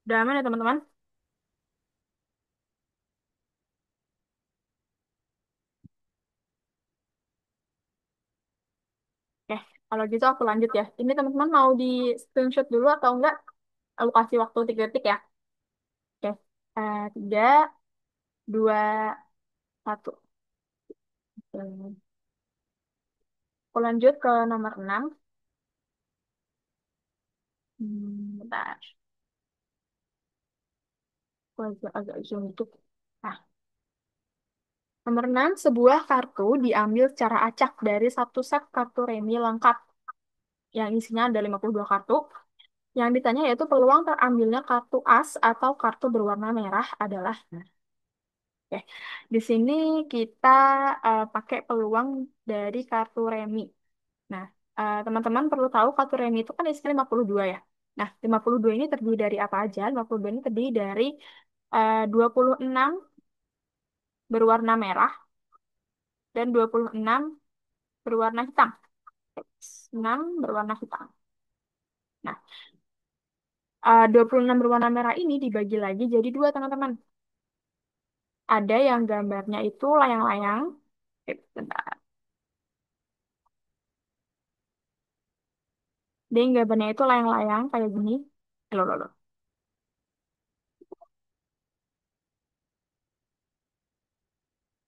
Udah aman ya teman-teman? Oke, kalau gitu aku lanjut ya. Ini teman-teman mau di screenshot dulu atau enggak? Aku kasih waktu 3 detik ya. Oke, 3, 2, 1. Oke. Aku lanjut ke nomor 6. Bentar, aku agak zoom dikit. Nah, nomor 6, sebuah kartu diambil secara acak dari satu set kartu remi lengkap yang isinya ada 52 kartu. Yang ditanya yaitu peluang terambilnya kartu as atau kartu berwarna merah adalah. Oke, di sini kita pakai peluang dari kartu remi. Nah, teman-teman perlu tahu kartu remi itu kan isinya 52 ya. Nah, 52 ini terdiri dari apa aja? 52 ini terdiri dari 26 berwarna merah dan 26 berwarna hitam. 6 berwarna hitam. Nah, 26 berwarna merah ini dibagi lagi jadi dua, teman-teman. Ada yang gambarnya itu layang-layang. Bentar. Dia yang gambarnya itu layang-layang kayak gini. Loh, loh, loh.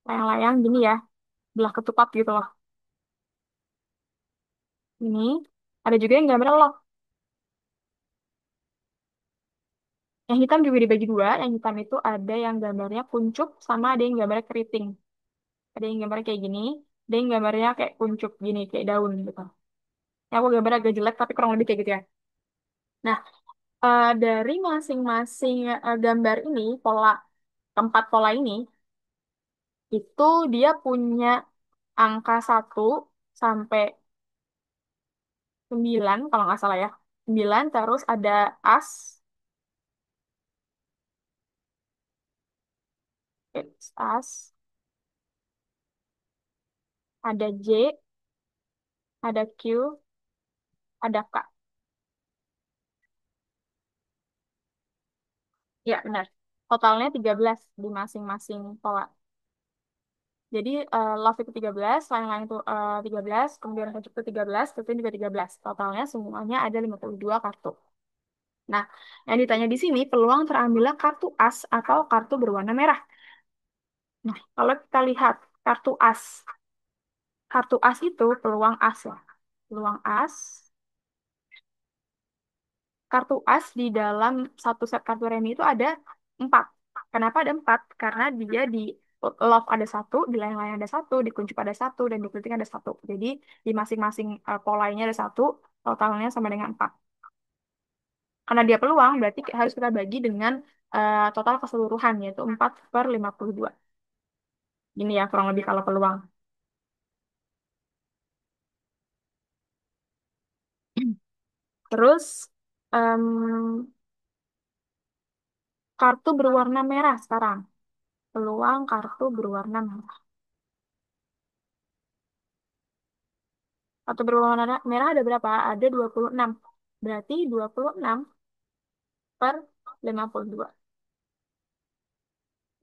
Layang-layang gini ya, belah ketupat gitu loh. Ini ada juga yang gambar love. Yang hitam juga dibagi dua. Yang hitam itu ada yang gambarnya kuncup sama ada yang gambarnya keriting. Ada yang gambarnya kayak gini, ada yang gambarnya kayak kuncup gini, kayak daun gitu. Yang aku gambar agak jelek tapi kurang lebih kayak gitu ya. Nah, dari masing-masing gambar ini, keempat pola ini, itu dia punya angka 1 sampai 9 kalau nggak salah ya. 9 terus ada as, as, ada J, ada Q, ada K. Ya, benar. Totalnya 13 di masing-masing pola. Jadi, love itu 13, lain-lain itu 13, kemudian kuncup itu 13, Pipin juga 13. Totalnya semuanya ada 52 kartu. Nah, yang ditanya di sini, peluang terambilnya kartu as atau kartu berwarna merah. Nah, kalau kita lihat kartu as, kartu as itu peluang as ya. Peluang as, kartu as di dalam satu set kartu remi itu ada 4. Kenapa ada 4? Karena dia di love ada satu, di layang-layang ada satu, di kuncup ada satu, dan di keriting ada satu. Jadi di masing-masing polanya ada satu, totalnya sama dengan 4. Karena dia peluang, berarti harus kita bagi dengan total keseluruhan, yaitu 4/52. Gini ya, kurang lebih kalau peluang. Terus, em, kartu berwarna merah sekarang. Peluang kartu berwarna merah. Kartu berwarna merah ada berapa? Ada 26. Berarti 26/52.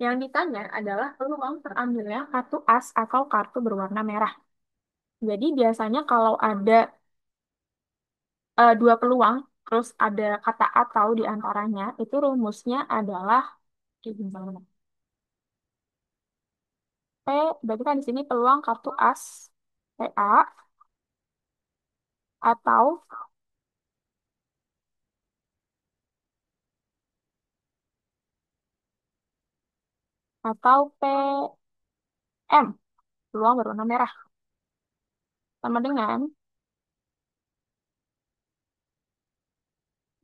Yang ditanya adalah peluang terambilnya kartu as atau kartu berwarna merah. Jadi biasanya kalau ada dua peluang, terus ada kata atau di antaranya, itu rumusnya adalah P, berarti kan di sini peluang kartu as, PA, atau PM, peluang berwarna merah. Sama dengan,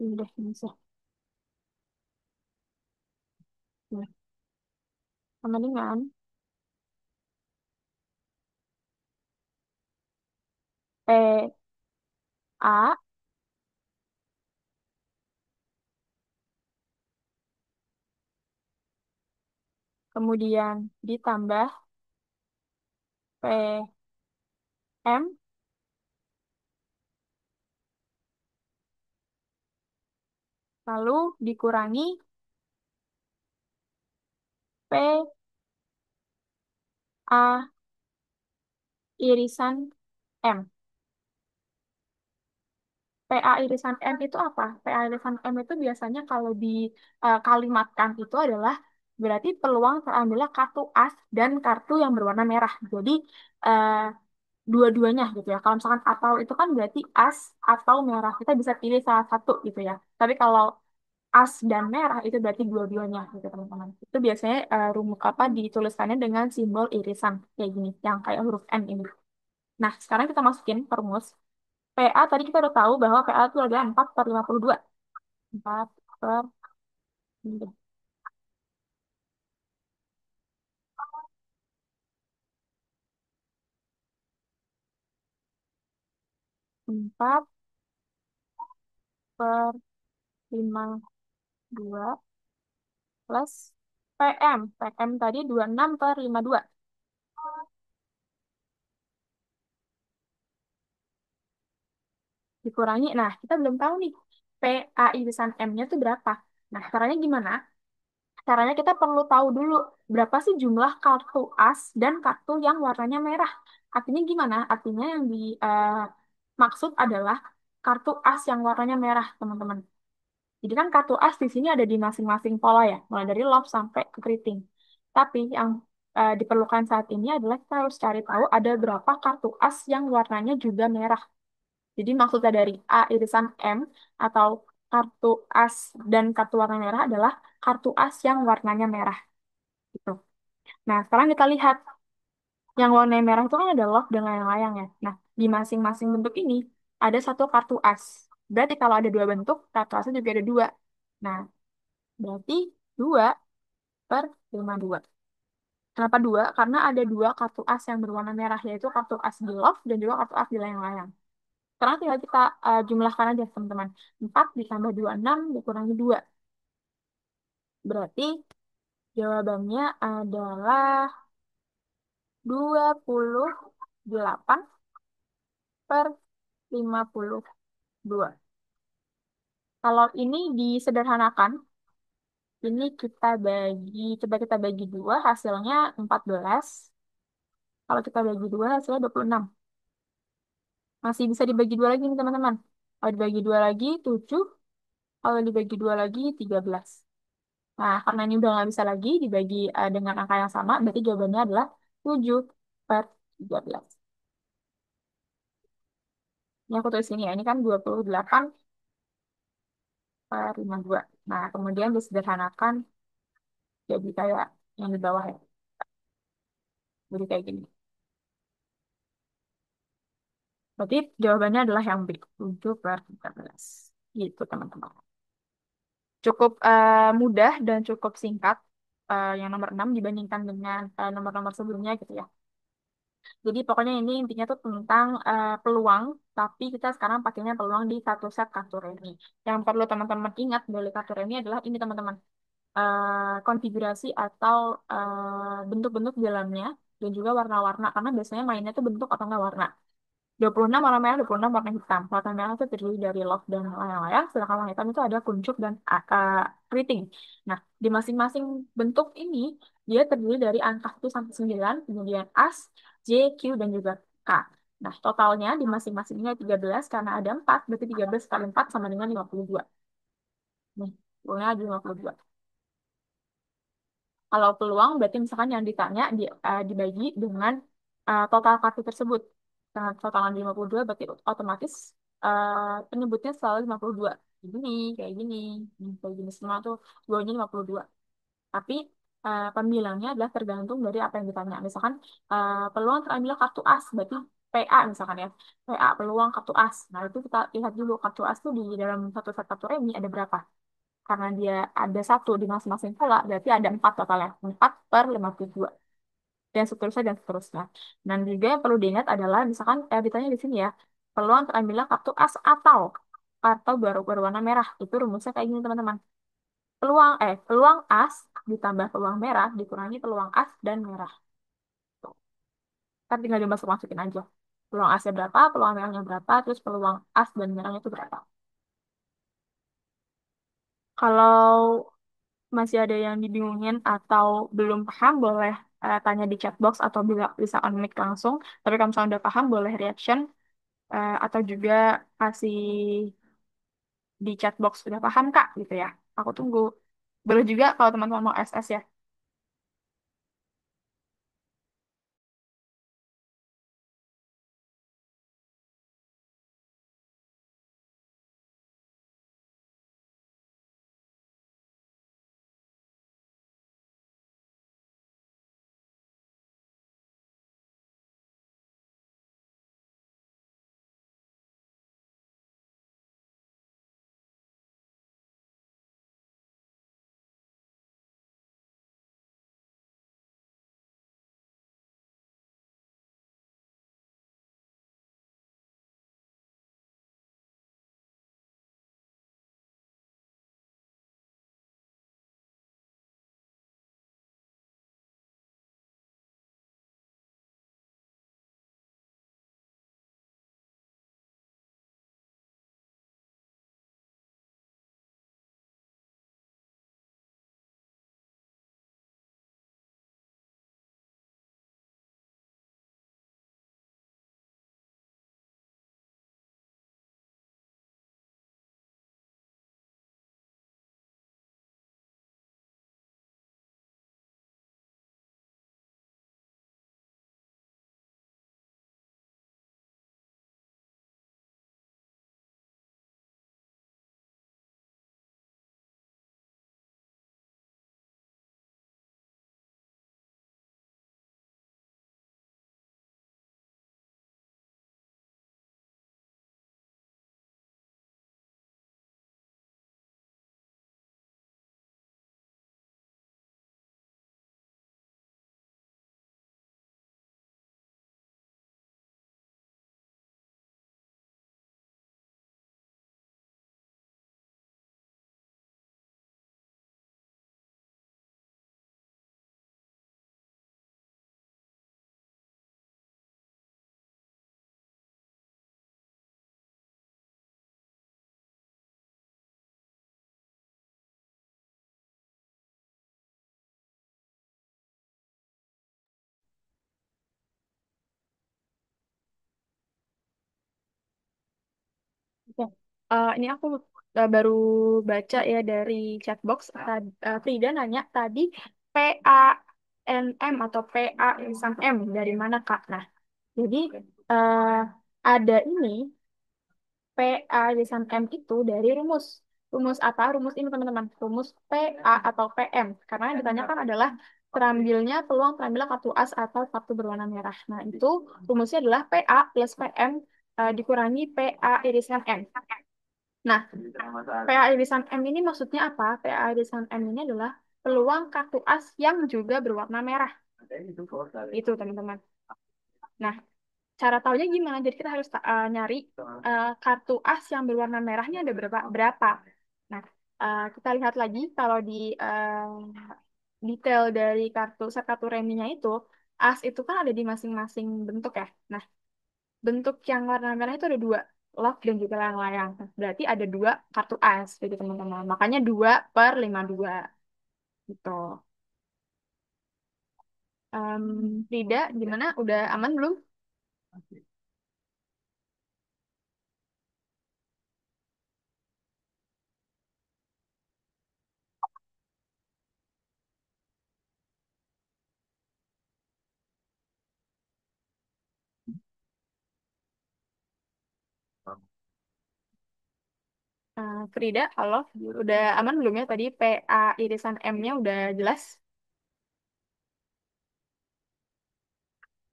ini deh, ini sih. Ini. Sama dengan PA, kemudian ditambah PM, Lalu dikurangi P A irisan M. PA irisan M itu apa? PA irisan M itu biasanya kalau dikalimatkan itu adalah berarti peluang terambilnya kartu as dan kartu yang berwarna merah. Jadi eh, dua-duanya gitu ya. Kalau misalkan atau itu kan berarti as atau merah. Kita bisa pilih salah satu gitu ya. Tapi kalau as dan merah itu berarti dua-duanya gitu teman-teman. Itu biasanya rumus apa dituliskannya dengan simbol irisan kayak gini, yang kayak huruf N ini. Nah, sekarang kita masukin ke rumus. PA tadi kita udah tahu bahwa PA itu adalah 4/52. 4/52 plus PM. PM tadi 26/52. Dikurangi. Nah, kita belum tahu nih. PA irisan M-nya itu berapa? Nah, caranya gimana? Caranya kita perlu tahu dulu berapa sih jumlah kartu as dan kartu yang warnanya merah. Artinya gimana? Artinya yang dimaksud adalah kartu as yang warnanya merah, teman-teman. Jadi kan kartu as di sini ada di masing-masing pola ya, mulai dari love sampai ke keriting. Tapi yang diperlukan saat ini adalah kita harus cari tahu ada berapa kartu as yang warnanya juga merah. Jadi maksudnya dari A irisan M atau kartu as dan kartu warna merah adalah kartu as yang warnanya merah gitu. Nah, sekarang kita lihat yang warna merah itu kan ada love dan layang-layang ya. Nah, di masing-masing bentuk ini ada satu kartu as. Berarti kalau ada dua bentuk, kartu asnya juga ada dua. Nah, berarti 2/52. Kenapa dua? Karena ada dua kartu as yang berwarna merah, yaitu kartu as di love dan juga kartu as di layang-layang. Sekarang tinggal kita jumlahkan aja, teman-teman. 4 ditambah 26 dikurangi 2. Berarti jawabannya adalah 28/52. Kalau ini disederhanakan, ini coba kita bagi dua, hasilnya 14. Kalau kita bagi dua, hasilnya 26. Masih bisa dibagi dua lagi nih, teman-teman. Kalau dibagi dua lagi, 7. Kalau dibagi dua lagi, 13. Nah, karena ini udah nggak bisa lagi dibagi dengan angka yang sama, berarti jawabannya adalah 7/13. Ini aku tulis ini ya, ini kan 28/52. Nah, kemudian disederhanakan jadi kayak yang di bawah ya. Jadi kayak gini. Berarti jawabannya adalah yang B, 7/13. Gitu, teman-teman. Cukup mudah dan cukup singkat yang nomor 6 dibandingkan dengan nomor-nomor sebelumnya gitu ya. Jadi pokoknya ini intinya tuh tentang peluang, tapi kita sekarang pakainya peluang di satu set kartu remi. Yang perlu teman-teman ingat dari kartu remi adalah ini teman-teman, konfigurasi atau bentuk-bentuk di dalamnya dan juga warna-warna, karena biasanya mainnya tuh bentuk atau enggak warna. 26 warna merah, 26 warna hitam. Warna merah itu terdiri dari love dan layang-layang, sedangkan warna hitam itu ada kuncup dan keriting. Nah, di masing-masing bentuk ini, dia terdiri dari angka 1 sampai 9, kemudian as, J, Q, dan juga K. Nah, totalnya di masing-masingnya 13, karena ada 4, berarti 13 kali 4 sama dengan 52. Nih, pokoknya ada 52. Kalau peluang berarti misalkan yang ditanya dibagi dengan total kartu tersebut. Dengan totalan 52 berarti otomatis penyebutnya selalu 52. Gini, kayak gini, kayak gini semua tuh dua-nya 52. Tapi pembilangnya adalah tergantung dari apa yang ditanya. Misalkan peluang terambil kartu as, berarti PA misalkan ya. PA peluang kartu as. Nah, itu kita lihat dulu kartu as tuh di dalam satu set kartu remi ada berapa. Karena dia ada satu di masing-masing pola, berarti ada 4 totalnya. 4/52. Dan seterusnya, dan seterusnya. Dan juga yang perlu diingat adalah, misalkan ditanya di sini ya, peluang terambilnya kartu as atau baru berwarna merah. Itu rumusnya kayak gini, teman-teman. Peluang as ditambah peluang merah dikurangi peluang as dan merah. Tuh. Kan tinggal dimasuk-masukin aja. Peluang asnya berapa, peluang merahnya berapa, terus peluang as dan merahnya itu berapa. Kalau masih ada yang dibingungin atau belum paham, boleh tanya di chat box atau bisa on mic langsung. Tapi kalau misalnya udah paham, boleh reaction atau juga kasih di chat box udah paham Kak gitu ya. Aku tunggu. Boleh juga kalau teman-teman mau SS ya. Oke. Ini aku baru baca ya dari chatbox. Frida nanya tadi PANM atau PA Insan M dari mana Kak? Nah, jadi eh, ada ini PA Lisan M itu dari rumus. Rumus apa? Rumus ini teman-teman. Rumus PA atau PM. Karena yang ditanyakan adalah terambilnya peluang terambilnya kartu as atau kartu berwarna merah. Nah, itu rumusnya adalah PA plus PM dikurangi PA irisan M. Nah, PA irisan M ini maksudnya apa? PA irisan M ini adalah peluang kartu as yang juga berwarna merah. Itu teman-teman. Nah, cara taunya gimana? Jadi kita harus nyari kartu as yang berwarna merahnya ada berapa? Berapa? Nah, kita lihat lagi kalau di detail dari set kartu reminya itu, as itu kan ada di masing-masing bentuk ya. Nah, bentuk yang warna merah itu ada dua, love dan juga layang-layang. Nah, berarti ada dua kartu as, jadi teman-teman. Makanya 2/52 gitu. Frida, gimana? Udah aman belum? Frida, halo, udah aman belum ya tadi PA irisan M-nya udah jelas?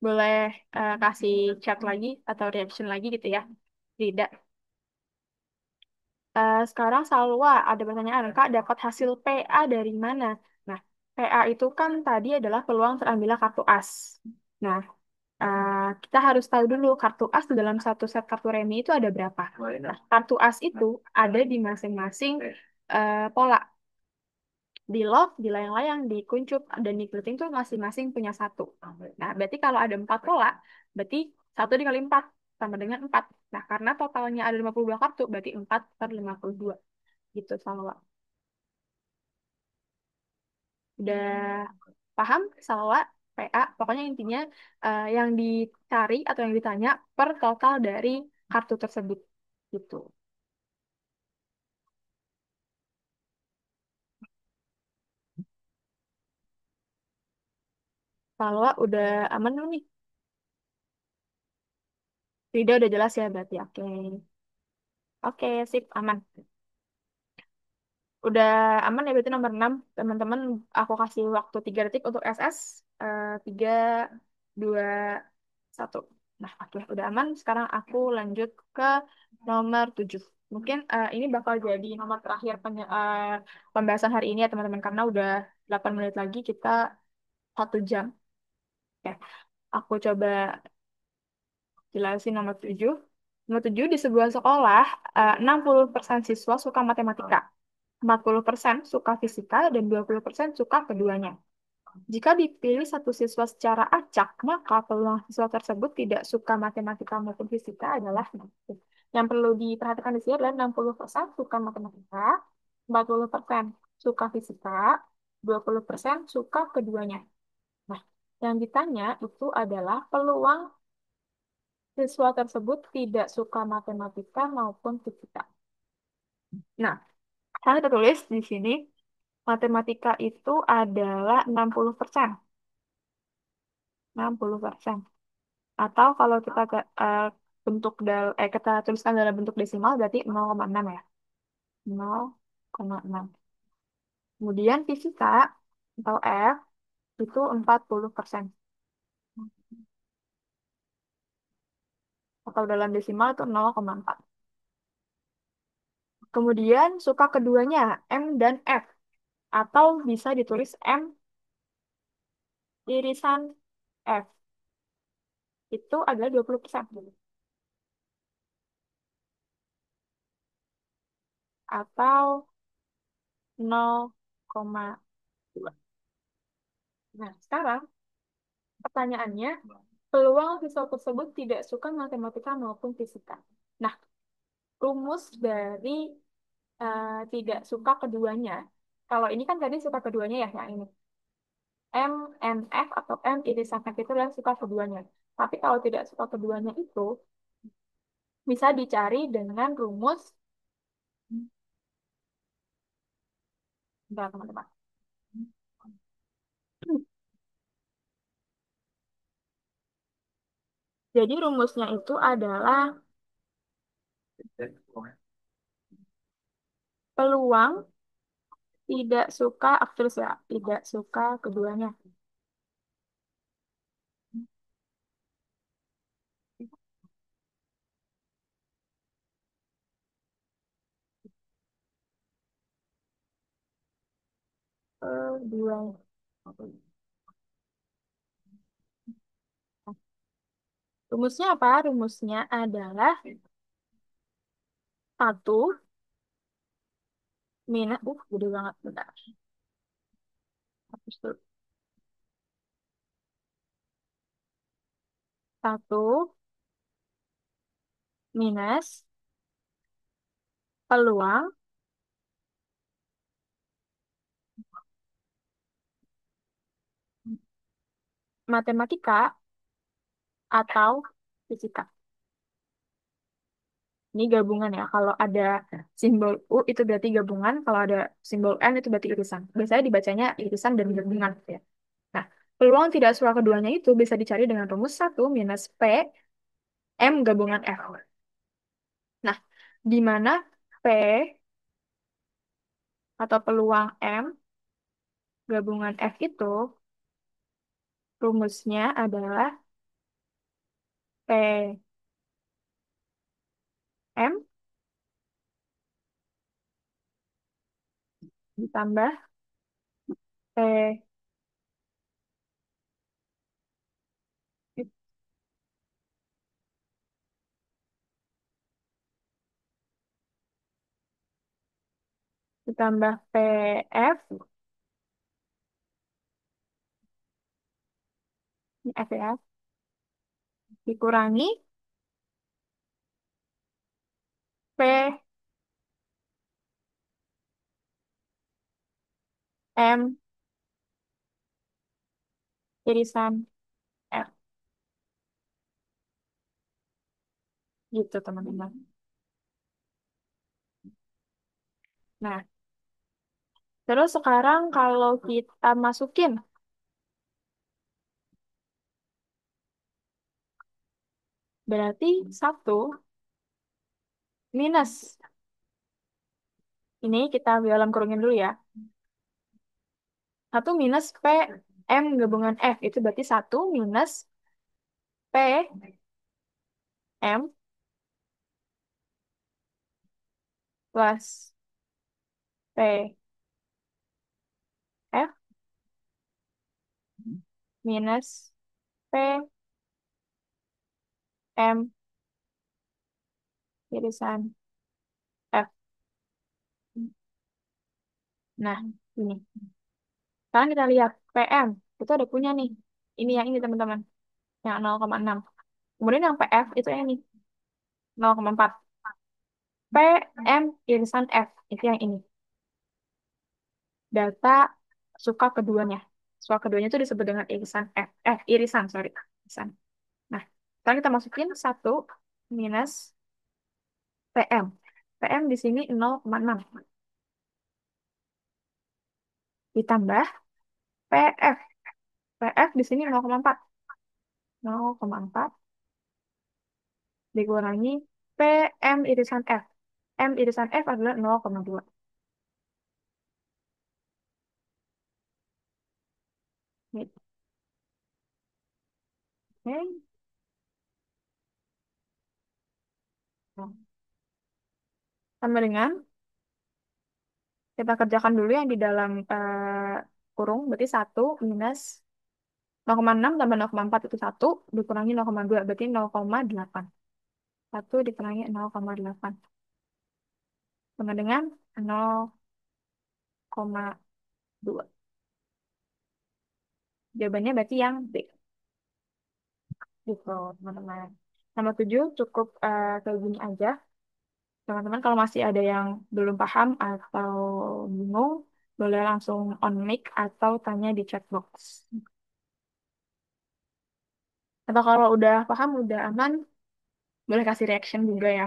Boleh kasih chat lagi atau reaction lagi gitu ya, Frida. Sekarang Salwa, ada pertanyaan, Kak, dapat hasil PA dari mana? Nah, PA itu kan tadi adalah peluang terambilnya kartu as. Nah, kita harus tahu dulu kartu as di dalam satu set kartu remi itu ada berapa. Nah, kartu as itu ada di masing-masing pola. Di love, di layang-layang, di kuncup, dan di keriting tuh masing-masing punya satu. Nah, berarti kalau ada 4 pola, berarti 1 dikali 4 sama dengan 4. Nah, karena totalnya ada 52 kartu, berarti 4/52. Gitu, sama. Udah paham? Salwa, PA, pokoknya intinya yang dicari atau yang ditanya per total dari kartu tersebut. Gitu. Salwa udah aman belum nih? Tidak udah jelas ya berarti. Oke. Oke, sip, aman. Udah aman ya berarti nomor 6 teman-teman, aku kasih waktu 3 detik untuk SS. 3, 2, 1. Nah, oke, udah aman. Sekarang aku lanjut ke nomor 7. Mungkin ini bakal jadi nomor terakhir pembahasan hari ini ya teman-teman. Karena udah 8 menit lagi kita 1 jam. Oke, aku coba jelasin nomor 7. Nomor 7 di sebuah sekolah, 60% siswa suka matematika. 40% suka fisika dan 20% suka keduanya. Jika dipilih satu siswa secara acak, maka peluang siswa tersebut tidak suka matematika maupun fisika adalah negatif. Yang perlu diperhatikan di sini adalah 60% suka matematika, 40% suka fisika, 20% suka keduanya. Nah, yang ditanya itu adalah peluang siswa tersebut tidak suka matematika maupun fisika. Nah, saya tertulis di sini matematika itu adalah 60%. 60%. Atau kalau kita kita tuliskan dalam bentuk desimal berarti 0,6 ya. 0,6. Kemudian fisika atau F itu 40%. Atau dalam desimal itu 0,4. Kemudian suka keduanya M dan F. Atau bisa ditulis M irisan F. Itu adalah 20%. Atau 0,2. Nah, sekarang pertanyaannya, peluang siswa tersebut tidak suka matematika maupun fisika. Nah, rumus dari tidak suka keduanya. Kalau ini kan tadi suka keduanya ya, yang ini. M, N, F atau M irisan F itu adalah suka keduanya. Tapi kalau tidak suka keduanya itu bisa dicari dengan rumus, bentar teman-teman. Jadi rumusnya itu adalah peluang tidak suka aktif ya, tidak suka keduanya. Keduanya. Rumusnya apa? Rumusnya adalah satu minus, gede banget, bentar. Hapus dulu. Satu minus peluang matematika atau fisika. Ini gabungan ya. Kalau ada simbol U itu berarti gabungan. Kalau ada simbol N itu berarti irisan. Biasanya dibacanya irisan dan gabungan ya. Nah, peluang tidak suka keduanya itu bisa dicari dengan rumus satu minus P M gabungan F. Nah, di mana P atau peluang M gabungan F itu rumusnya adalah P M ditambah P ditambah PF, ini F ya, dikurangi P M irisan F. Gitu, teman-teman. Nah, terus sekarang kalau kita masukin, berarti satu minus. Ini kita dalam kurungin dulu ya. Satu minus P M gabungan F. Itu berarti satu minus P M plus P F minus P M irisan F. Nah, ini. Sekarang kita lihat PM. Kita udah punya nih. Ini yang ini teman-teman. Yang 0,6. Kemudian yang PF itu yang ini. 0,4. PM irisan F. Itu yang ini. Data suka keduanya. Suka keduanya itu disebut dengan irisan F. Irisan, sorry. Irisan. Nah, sekarang kita masukin satu minus PM. PM di sini 0,6. Ditambah PF. PF di sini 0,4. 0,4 dikurangi PM irisan F. M irisan F adalah 0,2. Gitu. Oke. Nah, sama dengan kita kerjakan dulu yang di dalam kurung. Berarti satu minus 0,6 tambah 0,4 itu satu dikurangi 0,2 berarti 0,8. Satu dikurangi 0,8 sama dengan 0,2. Jawabannya berarti yang B. Gitu, teman-teman. Nomor 7 cukup kayak gini aja. Teman-teman kalau masih ada yang belum paham atau bingung, boleh langsung on mic atau tanya di chat box. Atau kalau udah paham, udah aman, boleh kasih reaction juga ya.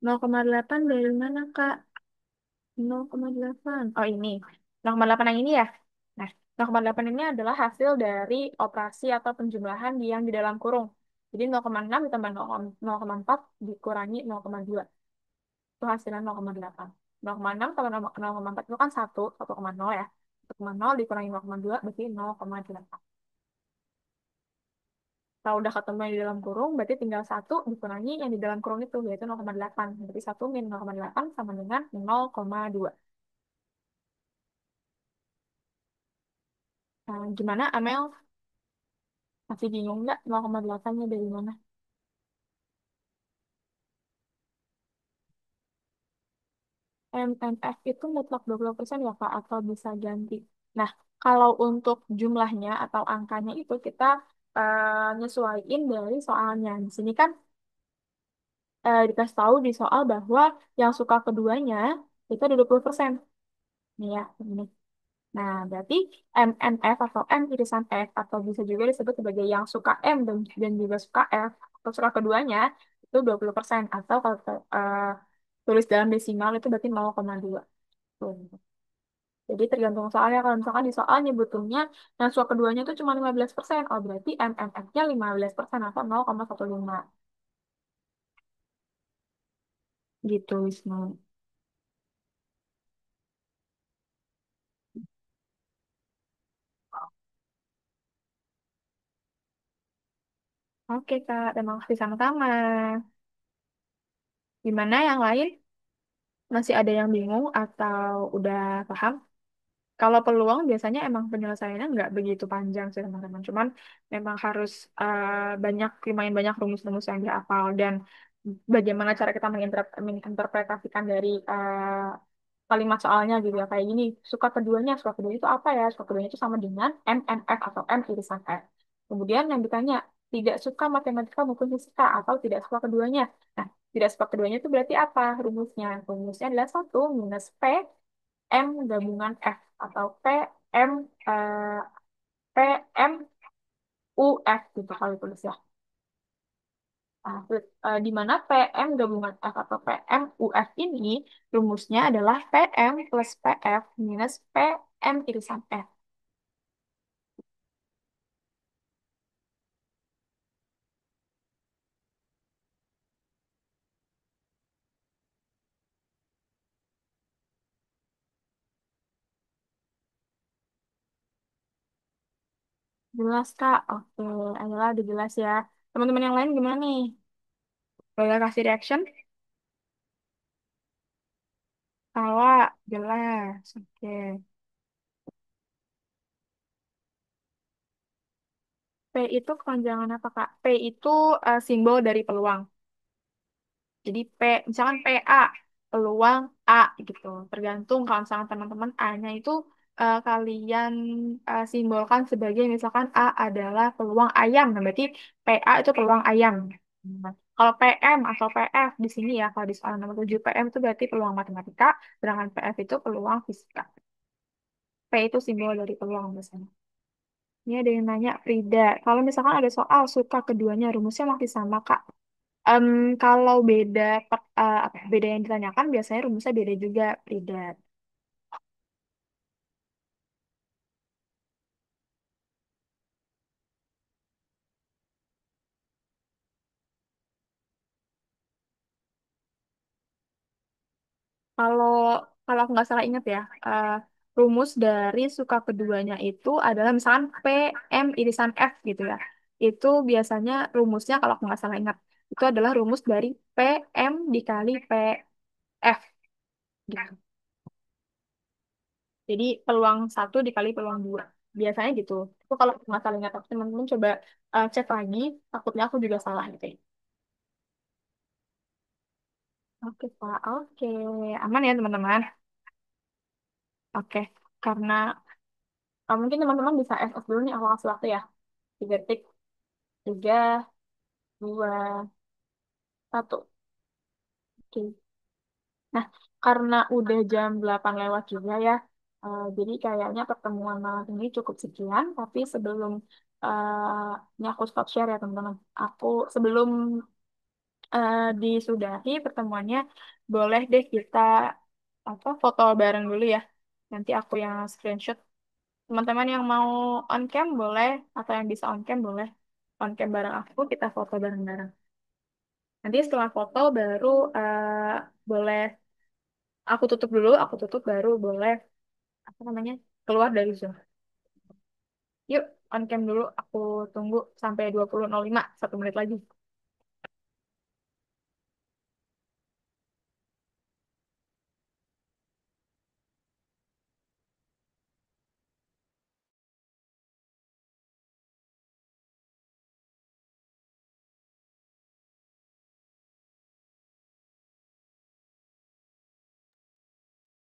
0,8 dari mana, Kak? 0,8. Oh, ini. 0,8 yang ini ya? Nah, 0,8 ini adalah hasil dari operasi atau penjumlahan yang di dalam kurung. Jadi 0,6 ditambah 0,4 dikurangi 0,2. Itu hasilnya 0,8. 0,6 tambah 0,4 itu kan 1,0 ya. 1,0 dikurangi 0,2 berarti 0,8. Kalau udah ketemu yang di dalam kurung, berarti tinggal satu dikurangi yang di dalam kurung itu, yaitu 0,8. Berarti 1 min 0,8 sama dengan 0,2. Nah, gimana, Amel? Masih bingung nggak 0,8-nya dari mana? MNF itu mutlak 20% ya, Kak? Atau bisa ganti? Nah, kalau untuk jumlahnya atau angkanya itu kita nyesuaiin dari soalnya. Di sini kan dikasih tahu di soal bahwa yang suka keduanya itu ada 20%. Nih ya, ini. Nah, berarti MNF atau M irisan F atau bisa juga disebut sebagai yang suka M dan juga suka F atau suka keduanya itu 20% atau kalau eh, tulis dalam desimal itu berarti 0,2. Tuh. Jadi tergantung soalnya. Kalau misalkan di soal nyebutnya yang suka keduanya itu cuma 15%. Oh, berarti MNF-nya 15% atau 0,15. Gitu, Wisnu. Oke, Kak. Terima kasih sama-sama. Gimana yang lain? Masih ada yang bingung atau udah paham? Kalau peluang biasanya emang penyelesaiannya nggak begitu panjang sih teman-teman. Cuman memang harus lumayan banyak rumus-rumus yang dihafal dan bagaimana cara kita menginterpretasikan dari kalimat soalnya gitu ya. Kayak gini, suka keduanya itu apa ya? Suka keduanya itu sama dengan M N F atau M irisan F. Kemudian yang ditanya, tidak suka matematika maupun fisika atau tidak suka keduanya. Nah, tidak suka keduanya itu berarti apa rumusnya? Rumusnya adalah satu minus P M gabungan F atau M eh, P M U F gitu kalau tulis ya. Nah, di mana PM gabungan F atau PM UF ini rumusnya adalah PM plus PF minus PM irisan F. Jelas, Kak? Oke, adalah udah jelas ya. Teman-teman yang lain gimana nih? Boleh kasih reaction? Tawa, jelas. Oke. P itu kepanjangan apa, Kak? P itu simbol dari peluang. Jadi misalkan PA, peluang A gitu. Tergantung kalau misalkan teman-teman A-nya itu kalian simbolkan sebagai misalkan A adalah peluang ayam. Nah, berarti PA itu peluang ayam. Nah, kalau PM atau PF di sini ya, kalau di soal nomor 7 PM itu berarti peluang matematika, sedangkan PF itu peluang fisika. P itu simbol dari peluang biasanya. Ini ada yang nanya, Frida, kalau misalkan ada soal suka keduanya, rumusnya masih sama, Kak. Em, kalau apa, beda yang ditanyakan biasanya rumusnya beda juga, Frida. Kalau kalau aku nggak salah ingat ya, rumus dari suka keduanya itu adalah misalkan P M irisan F gitu ya. Itu biasanya rumusnya kalau aku nggak salah ingat itu adalah rumus dari P M dikali P F gitu. Jadi peluang satu dikali peluang dua. Biasanya gitu. Itu kalau aku nggak salah ingat, tapi teman-teman coba cek lagi. Takutnya aku juga salah gitu ya. Oke, Pak. Oke. Aman ya, teman-teman? Oke. Karena mungkin teman-teman bisa SS dulu nih, aku kasih waktu ya. 3 detik. 3, 2, 1. Oke. Nah, karena udah jam 8 lewat juga ya, jadi kayaknya pertemuan malam ini cukup sekian. Tapi sebelum ini aku stop share ya, teman-teman. Sebelum disudahi pertemuannya, boleh deh kita foto bareng dulu ya. Nanti aku yang screenshot. Teman-teman yang mau on cam boleh, atau yang bisa on cam boleh. On cam bareng aku, kita foto bareng-bareng. Nanti setelah foto baru boleh aku tutup baru boleh apa namanya keluar dari Zoom. Yuk, on cam dulu. Aku tunggu sampai 20.05, 1 menit lagi.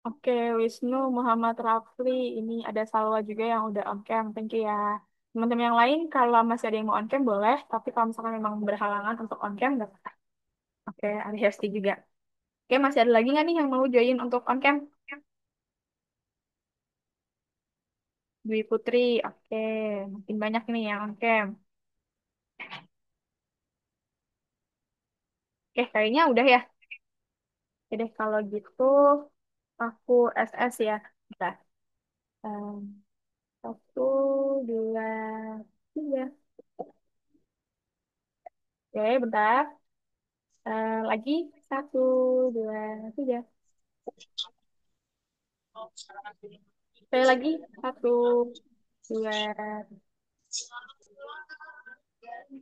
Oke, Wisnu Muhammad Rafli. Ini ada Salwa juga yang udah on cam. Thank you ya. Teman-teman yang lain, kalau masih ada yang mau on cam boleh. Tapi kalau misalkan memang berhalangan untuk on cam, nggak apa-apa. Oke, ada Hesti juga. Oke, masih ada lagi nggak nih yang mau join untuk on cam? Dwi Putri. Oke, makin banyak nih yang on cam. Oke, kayaknya udah ya. Oke deh, kalau gitu aku SS ya. Bentar. Em, 1, 2, 3. Oke, bentar. Lagi 1, 2, 3. Saya lagi 1, 2.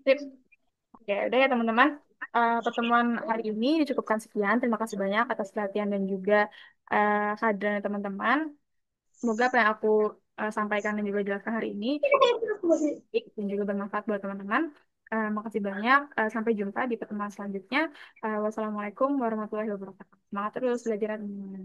Sip. Oke, udah ya teman-teman. Pertemuan hari ini dicukupkan sekian. Terima kasih banyak atas perhatian dan juga kehadiran teman-teman. Semoga apa yang aku sampaikan dan juga jelaskan hari ini baik dan juga bermanfaat buat teman-teman. Makasih banyak. Sampai jumpa di pertemuan selanjutnya. Wassalamualaikum warahmatullahi wabarakatuh. Semangat terus belajar teman-teman.